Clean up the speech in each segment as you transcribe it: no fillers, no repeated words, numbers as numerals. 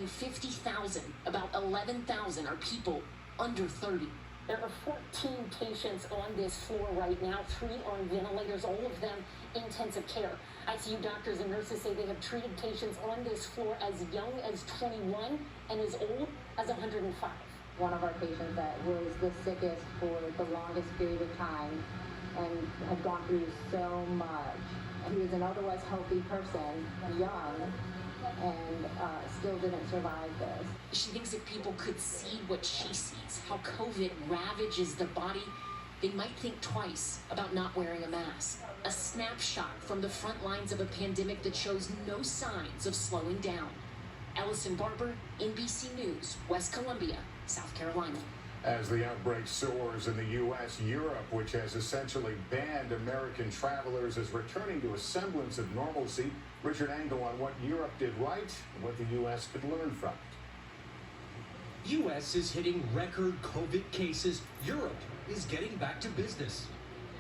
50,000, about 11,000 are people under 30. There are 14 patients on this floor right now, 3 on ventilators, all of them intensive care. ICU doctors and nurses say they have treated patients on this floor as young as 21 and as old as 105. One of our patients that was the sickest for the longest period of time and had gone through so much. And he was an otherwise healthy person, young, and still didn't survive this. She thinks if people could see what she sees, how COVID ravages the body, they might think twice about not wearing a mask. A snapshot from the front lines of a pandemic that shows no signs of slowing down. Ellison Barber, NBC News, West Columbia, South Carolina. As the outbreak soars in the U.S., Europe, which has essentially banned American travelers, is returning to a semblance of normalcy. Richard Engel on what Europe did right and what the U.S. could learn from it. U.S. is hitting record COVID cases. Europe is getting back to business.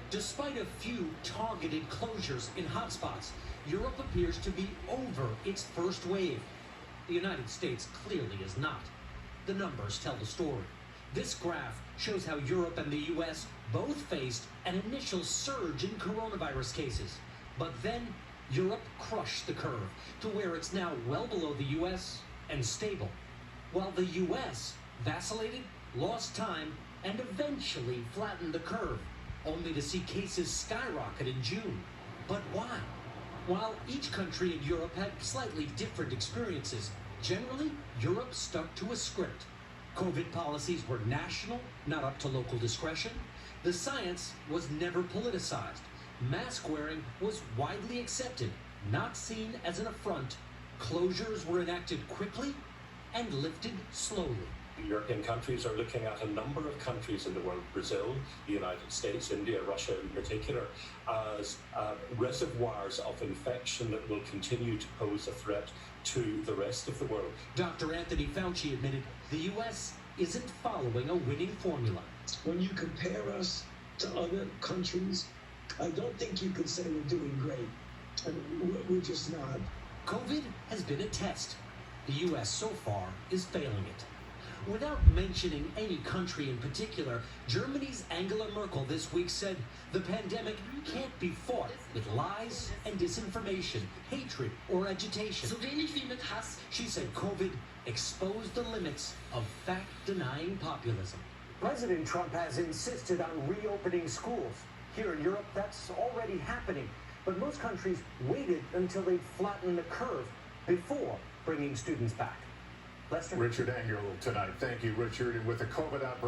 Despite a few targeted closures in hotspots, Europe appears to be over its first wave. The United States clearly is not. The numbers tell the story. This graph shows how Europe and the U.S. both faced an initial surge in coronavirus cases. But then Europe crushed the curve to where it's now well below the U.S. and stable, while the U.S. vacillated, lost time, and eventually flattened the curve, only to see cases skyrocket in June. But why? While each country in Europe had slightly different experiences, generally, Europe stuck to a script. COVID policies were national, not up to local discretion. The science was never politicized. Mask wearing was widely accepted, not seen as an affront. Closures were enacted quickly and lifted slowly. European countries are looking at a number of countries in the world, Brazil, the United States, India, Russia in particular, as reservoirs of infection that will continue to pose a threat to the rest of the world. Dr. Anthony Fauci admitted the U.S. isn't following a winning formula. When you compare us to other countries, I don't think you could say we're doing great. I mean, we're just not. COVID has been a test. The U.S. so far is failing it. Without mentioning any country in particular, Germany's Angela Merkel this week said the pandemic can't be fought with lies and disinformation, hatred, or agitation. She said COVID exposed the limits of fact-denying populism. President Trump has insisted on reopening schools. Here in Europe, that's already happening. But most countries waited until they flattened the curve before bringing students back. Lester? Richard Engel tonight. Thank you, Richard. And with the COVID outbreak